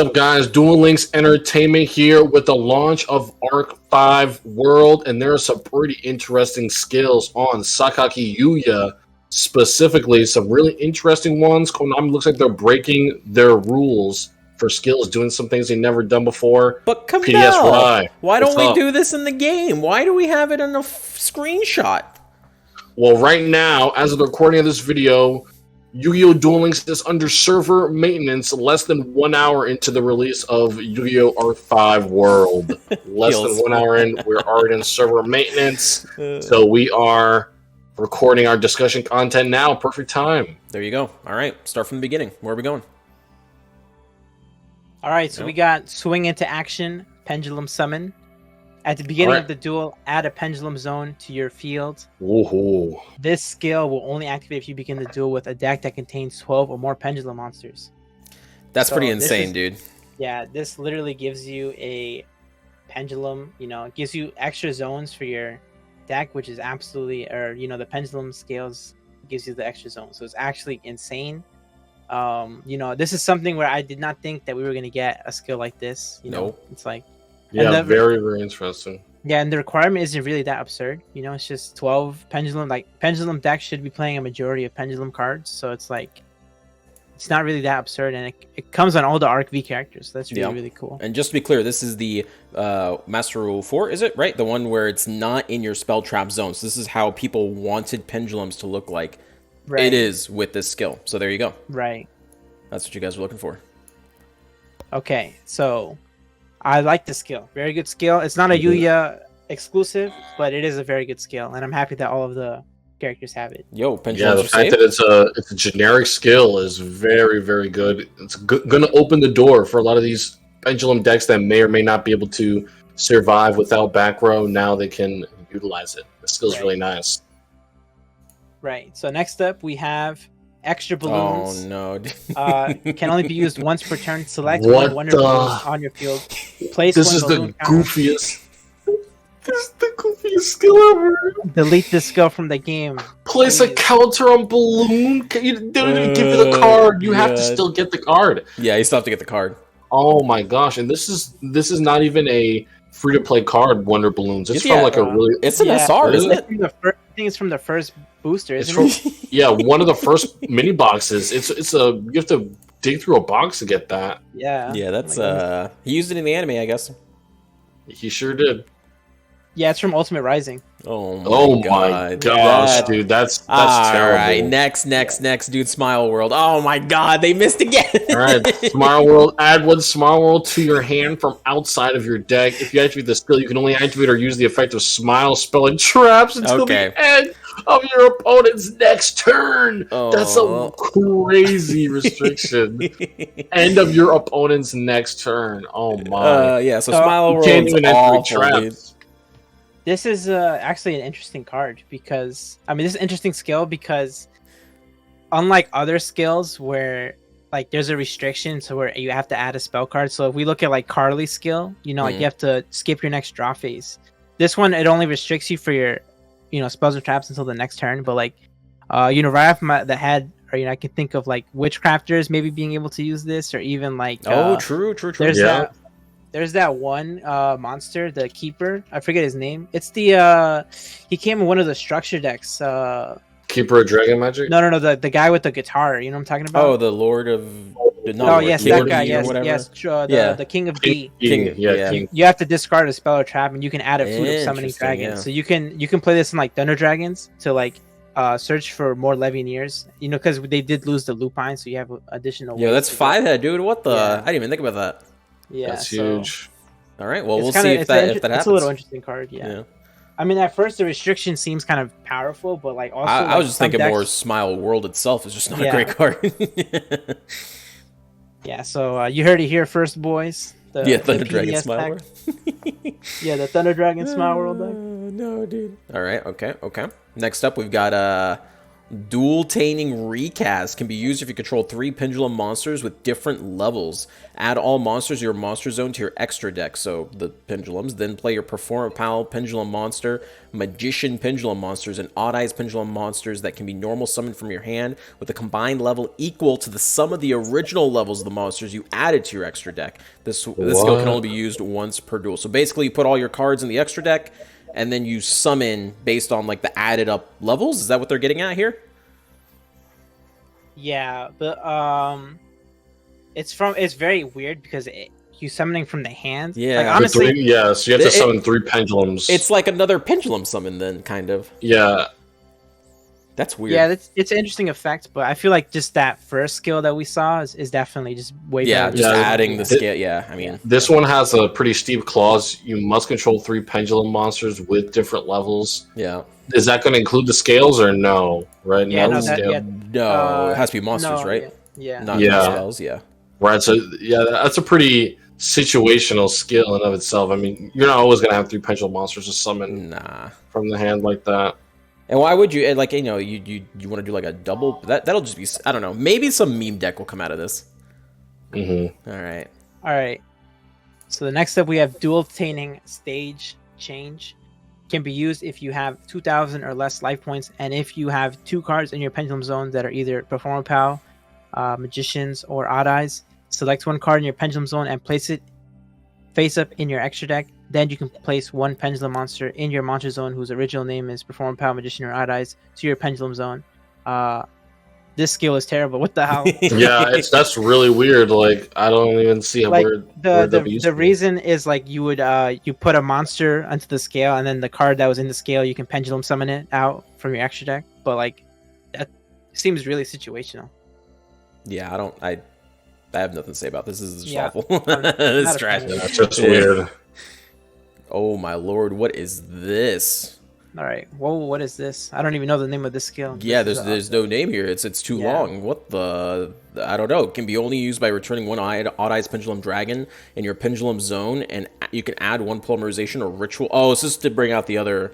up, guys? Duel Links Entertainment here with the launch of Arc 5 World, and there are some pretty interesting skills on Sakaki Yuya, specifically. Some really interesting ones. Konami looks like they're breaking their rules for skills, doing some things they've never done before. But come PDSY, why don't we up? do this in the game? Why do we have it on a screenshot? Well, right now, as of the recording of this video, Yu-Gi-Oh! Duel Links is under server maintenance less than 1 hour into the release of Yu-Gi-Oh! Arc 5 World. Less than 1 hour in, we're already in server maintenance. So we are recording our discussion content now. Perfect time. There you go. All right, start from the beginning. Where are we going? All right, so we got Swing into Action, Pendulum Summon. At the beginning of the duel, add a Pendulum Zone to your field. Ooh. This skill will only activate if you begin the duel with a deck that contains 12 or more Pendulum monsters. That's pretty insane, dude. Yeah, this literally gives you a Pendulum, it gives you extra zones for your deck, which is absolutely, the Pendulum scales gives you the extra zones. So it's actually insane. This is something where I did not think that we were going to get a skill like this. It's like, yeah, very, very interesting. Yeah, and the requirement isn't really that absurd. It's just 12 Pendulum. Like, Pendulum decks should be playing a majority of Pendulum cards. So it's like, it's not really that absurd. And it comes on all the Arc V characters. So that's really, really cool. And just to be clear, this is the Master Rule 4, is it? Right? The one where it's not in your spell trap zone. So this is how people wanted Pendulums to look like. Right. It is with this skill. So there you go. Right. That's what you guys were looking for. Okay, so I like the skill. Very good skill. It's not a Yuya exclusive, but it is a very good skill, and I'm happy that all of the characters have it. Yo, Pendulum. Yeah, the fact that it's a generic skill is very, very good. It's going to open the door for a lot of these Pendulum decks that may or may not be able to survive without back row. Now they can utilize it. The skill's really nice. Right. So next up, we have extra balloons. Oh no! Can only be used once per turn. Select one wonder balloon on your field. Place this one is balloon the goofiest. This is the goofiest skill ever. Delete this skill from the game. Place a counter on balloon. They don't even give you the card. You have to still get the card. Yeah, you still have to get the card. Oh my gosh! And this is not even a free to play card. Wonder balloons. It's from like a really. It's an SR, isn't it? I think it's from the first booster, isn't it? Yeah, one of the first mini boxes. You have to dig through a box to get that. Yeah. Yeah, that's he used it in the anime, I guess. He sure did. Yeah, it's from Ultimate Rising. Oh my gosh, dude, that's terrible. All right, next, dude. Smile World. Oh my god, they missed again. All right, Smile World. Add one Smile World to your hand from outside of your deck. If you activate the skill, you can only activate or use the effect of Smile spelling traps until the end of your opponent's next turn. That's a crazy restriction. End of your opponent's next turn. Oh my. Yeah. So Smile World can't even activate traps. This is actually an interesting card because, this is an interesting skill because unlike other skills where, like, there's a restriction to where you have to add a spell card. So if we look at, like, Carly's skill, like, you have to skip your next draw phase. This one, it only restricts you for your, spells and traps until the next turn. But, like, right off the head, or, I can think of, like, Witchcrafters maybe being able to use this, or even, like... true. There's that one monster, the Keeper. I forget his name. It's the he came in one of the structure decks. Keeper of Dragon Magic? No, the guy with the guitar. You know what I'm talking about? Oh, the Lord of. Yes, that guy. Yes, the King of D. King. You have to discard a spell or trap, and you can add a Food of Summoning Dragon. Yeah. So you can play this in like Thunder Dragons to like search for more Levianeers. Because they did lose the Lupine, so you have additional. Yeah, that's 5-head, dude. What the? Yeah. I didn't even think about that. Yeah, that's huge. All right, well, we'll see if that happens. It's a little interesting card, yeah. At first the restriction seems kind of powerful, but like also I was just thinking more Smile World itself is just not a great card. Yeah, so you heard it here first, boys. Thunder Dragon Smile World. Yeah, the Thunder Dragon Smile World deck. No, dude. All right, okay. Next up, we've got Dual Tainting Recast can be used if you control 3 Pendulum monsters with different levels. Add all monsters in your monster zone to your extra deck, so the Pendulums. Then play your Performapal Pendulum monster, Magician Pendulum monsters, and Odd Eyes Pendulum monsters that can be normal summoned from your hand with a combined level equal to the sum of the original levels of the monsters you added to your extra deck. This skill can only be used once per duel. So basically, you put all your cards in the extra deck, and then you summon based on like the added up levels. Is that what they're getting at here? Yeah, but it's very weird because you summoning from the hand. Yeah, like, honestly, so you have to summon 3 pendulums. It's like another pendulum summon, then, kind of. Yeah, that's weird. Yeah, it's an interesting effect, but I feel like just that first skill that we saw is definitely just way better. Just adding the skill. Yeah, I mean, this one has a pretty steep clause. You must control 3 pendulum monsters with different levels. Yeah. Is that going to include the scales or no? Right? Yeah, no, no, it has to be monsters, right? Yeah. Not spells. Yeah. Right. So that's a pretty situational skill in of itself. I mean, you're not always going to have 3 pendulum monsters to summon from the hand like that. And why would you, like, you know, you want to do like a double? That'll just be, I don't know. Maybe some meme deck will come out of this. Mm-hmm. All right. So the next up we have Dual Tainting Stage Change. Can be used if you have 2,000 or less life points, and if you have 2 cards in your Pendulum Zone that are either Performapal, Magicians, or Odd Eyes. Select 1 card in your Pendulum Zone and place it face up in your extra deck. Then you can place 1 Pendulum monster in your Monster Zone whose original name is Performapal, Magician, or Odd Eyes to your Pendulum Zone. This skill is terrible. What the hell? Yeah, that's really weird. Like, I don't even see like, where the reason is like you would you put a monster onto the scale, and then the card that was in the scale you can pendulum summon it out from your extra deck. But like that seems really situational. Yeah, I have nothing to say about this. This is just awful. This is trash. That's just weird. Oh my lord, what is this? All right. Whoa, what is this? I don't even know the name of this skill. Yeah, there's no name here. It's too long. What the? I don't know. It can be only used by returning 1 Odd Eyes Pendulum Dragon in your Pendulum Zone, and you can add 1 Polymerization or Ritual. Oh, it's just to bring out the other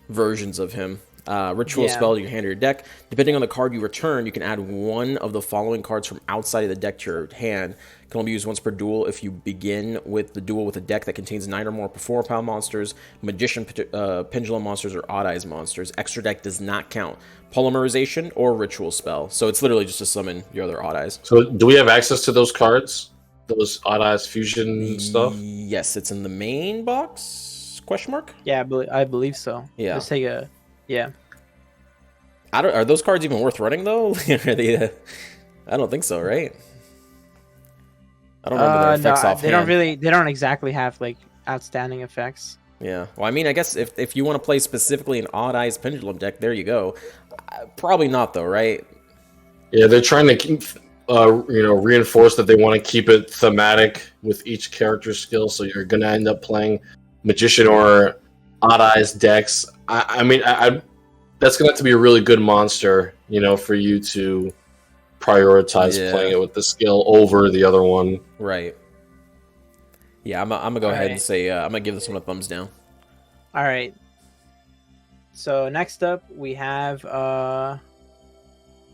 versions of him. Ritual spell to your hand or your deck. Depending on the card you return, you can add 1 of the following cards from outside of the deck to your hand. Can only be used once per duel if you begin with the duel with a deck that contains 9 or more Performapal monsters, Magician Pendulum monsters, or Odd Eyes monsters. Extra deck does not count. Polymerization or Ritual spell. So it's literally just to summon your other Odd Eyes. So do we have access to those cards? Those Odd Eyes fusion stuff? Yes, it's in the main box? Question mark? Yeah, I believe so. Yeah. Let's take a... Yeah. Are those cards even worth running, though? Are they, I don't think so, right? I don't remember their effects offhand. They don't exactly have like outstanding effects. Yeah. Well, I mean, I guess if you want to play specifically an Odd Eyes Pendulum deck, there you go. Probably not, though, right? Yeah, they're trying to keep, reinforce that they want to keep it thematic with each character skill. So you're going to end up playing Magician or Odd Eyes decks. I mean, that's going to have to be a really good monster, for you to prioritize playing it with the skill over the other one. Right. Yeah, I'm gonna go ahead and say I'm gonna give this one a thumbs down. All right. So next up we have Odd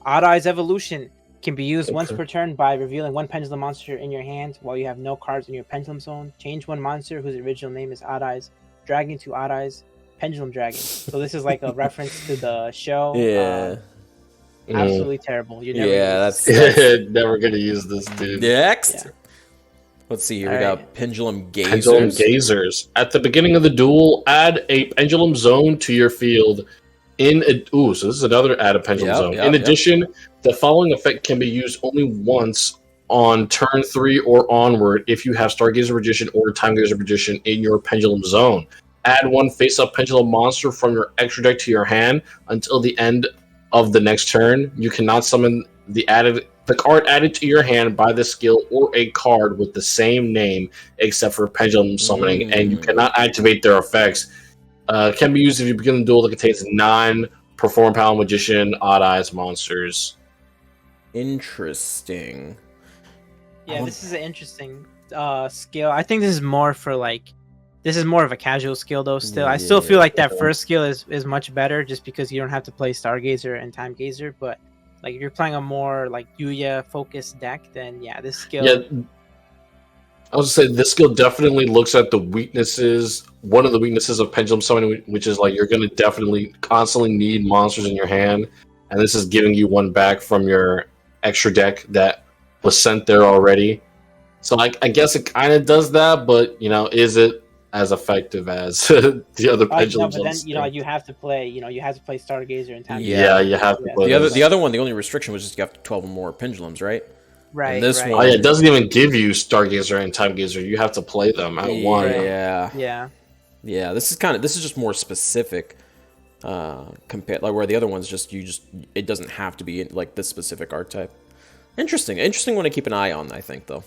Eyes Evolution. Can be used once per turn by revealing 1 Pendulum monster in your hand while you have no cards in your Pendulum Zone. Change 1 monster whose original name is Odd Eyes Dragon to Odd Eyes Pendulum Dragon. So this is like a reference to the show. Yeah. Absolutely terrible. You never that's never gonna use this, dude. Next. Yeah. Let's see here. We got Pendulum Gazers. Pendulum Gazers. At the beginning of the duel, add a Pendulum Zone to your field. So this is another add a Pendulum Zone. In addition, the following effect can be used only once on turn 3 or onward if you have Stargazer Magician or Time Gazer Magician in your Pendulum Zone. Add 1 face-up Pendulum monster from your extra deck to your hand until the end of the next turn. You cannot summon the card added to your hand by the skill or a card with the same name except for Pendulum Summoning, and you cannot activate their effects. Can be used if you begin the duel that contains 9 Performapal, Magician, Odd Eyes monsters. Interesting. Yeah, this is an interesting skill. I think this is more for like This is more of a casual skill though. Still, I still feel like that first skill is much better, just because you don't have to play Stargazer and Time Gazer. But like if you're playing a more like Yuya focused deck, then yeah, this skill. Yeah, I was gonna say this skill definitely looks at the weaknesses. One of the weaknesses of Pendulum Summon, which is like you're gonna definitely constantly need monsters in your hand, and this is giving you one back from your extra deck that was sent there already. So I guess it kind of does that, but is it as effective as the other Pendulum No, but then you have to play. You have to play Stargazer and Time. Yeah, you have to play the other one. The only restriction was just you have to 12 or more pendulums, right? Right. And this right. one, it doesn't even give you Stargazer and Time Gazer. You have to play them at one. Yeah. This is just more specific compared like where the other ones it doesn't have to be like this specific archetype. Interesting one to keep an eye on, I think, though.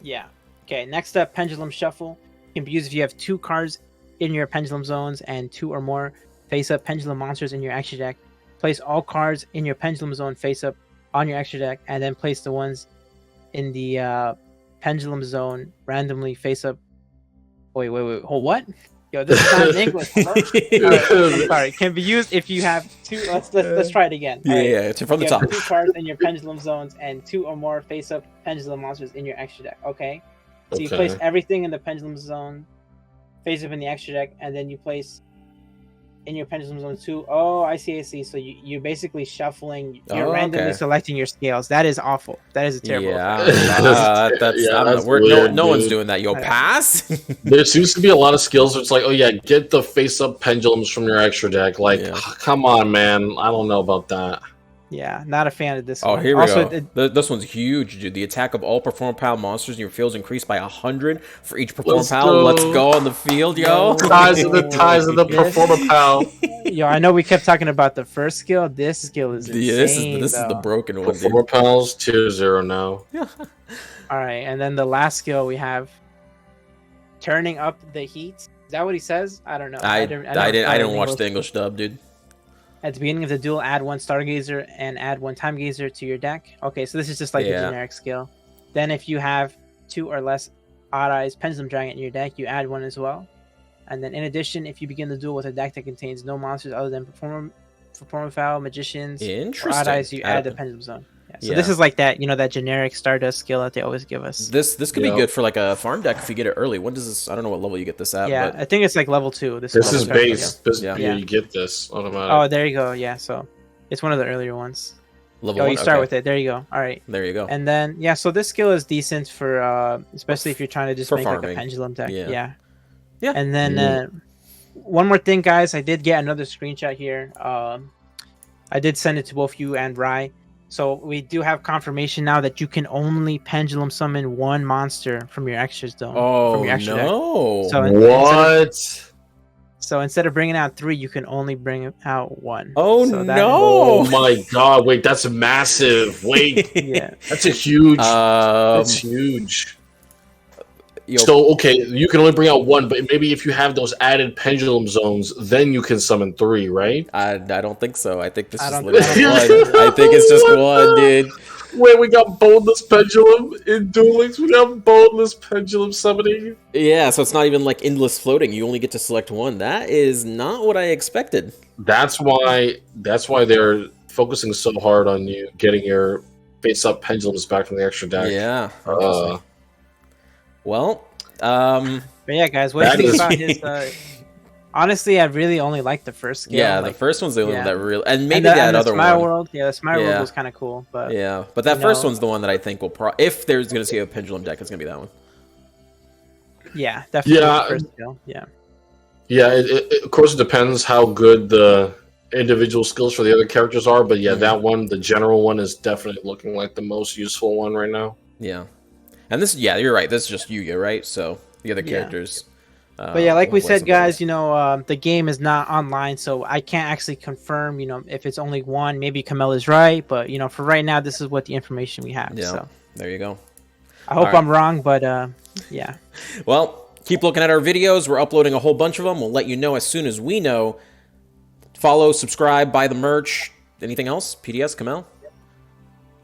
Yeah. Okay. Next up, Pendulum Shuffle can be used if you have 2 cards in your Pendulum Zones and 2 or more face-up Pendulum monsters in your extra deck. Place all cards in your Pendulum Zone face-up on your extra deck, and then place the ones in the Pendulum Zone randomly face-up. Wait. Hold, what? Yo, this is not in English. I'm sorry. Can be used if you have 2. Let's try it again. It's from the top. 2 cards in your Pendulum Zones and 2 or more face-up Pendulum monsters in your extra deck. Okay. So you place everything in the Pendulum Zone, face up in the extra deck, and then you place in your Pendulum Zone 2. Oh, I see. So you're basically shuffling. You're randomly selecting your scales. That is awful. That is a terrible. That's weird. No one's doing that. Yo, pass. There seems to be a lot of skills where it's like, get the face-up pendulums from your extra deck. Like, come on, man. I don't know about that. Yeah, not a fan of this one. Oh, here we go. This one's huge, dude. The attack of all perform pile monsters in your field is increased by 100 for each perform pile. Let's go on the field, yo. Ties of the performer pile. Yo, I know we kept talking about the first skill. This skill is insane. This is the broken one. Performer piles, tier 0 now. All right, and then the last skill we have, turning up the heat. Is that what he says? I don't know. I didn't watch the English dub, dude. At the beginning of the duel, add 1 Stargazer and add 1 Time Gazer to your deck. Okay, so this is just like the generic skill. Then if you have 2 or less Odd Eyes Pendulum Dragon in your deck, you add 1 as well. And then in addition, if you begin the duel with a deck that contains no monsters other than Performer Foul, Magicians, or Odd Eyes, you add the Pendulum Zone. So this is like that, that generic Stardust skill that they always give us. This could be good for like a farm deck if you get it early. When does this? I don't know what level you get this at. Yeah, but... I think it's like level 2. This is base. You get this automatic. Oh, there you go. Yeah, so it's one of the earlier ones. Level 1. You start with it. There you go. All right. There you go. And then so this skill is decent for especially if you're trying to just make farming. Like a pendulum deck. Yeah. And then one more thing, guys. I did get another screenshot here. I did send it to both you and Rai. So we do have confirmation now that you can only Pendulum Summon 1 monster from your extra zone. From your extra deck. So instead of bringing out 3, you can only bring out 1. Oh my god! Wait, that's massive. Wait, that's a huge. That's huge. So you can only bring out 1, but maybe if you have those added pendulum zones, then you can summon 3, right? I don't think so. I think this is literally 1. I think it's just 1, dude. Wait, we got Boundless Pendulum in Duel Links. We got Boundless Pendulum summoning. Yeah, so it's not even like endless floating. You only get to select 1. That is not what I expected. That's why they're focusing so hard on you getting your face-up pendulums back from the extra deck. Yeah. But yeah, guys, what do you think about his? Honestly, I really only liked the first skill. Yeah, the first one's the only one that really, and maybe that other Smile one. World, the Smile World was kind of cool, but but that first one's the one that I think will if there's going to see a pendulum deck, it's going to be that one. Yeah, definitely. The first skill. Yeah. It of course it depends how good the individual skills for the other characters are, but that one, the general one, is definitely looking like the most useful one right now. Yeah. And this, you're right. This is just Yugioh, right? So the other characters. But like we said, guys, the game is not online, so I can't actually confirm, if it's only 1. Maybe Kamel is right, but for right now, this is what the information we have. Yeah. So there you go. I hope I'm wrong, but yeah. Well, keep looking at our videos. We're uploading a whole bunch of them. We'll let you know as soon as we know. Follow, subscribe, buy the merch. Anything else? PDS, Kamel?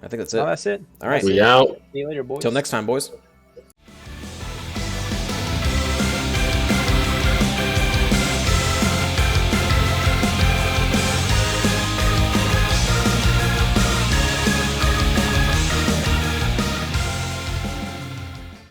I think that's it. Oh, that's it. All right. We out. See you later, boys. Till next time, boys.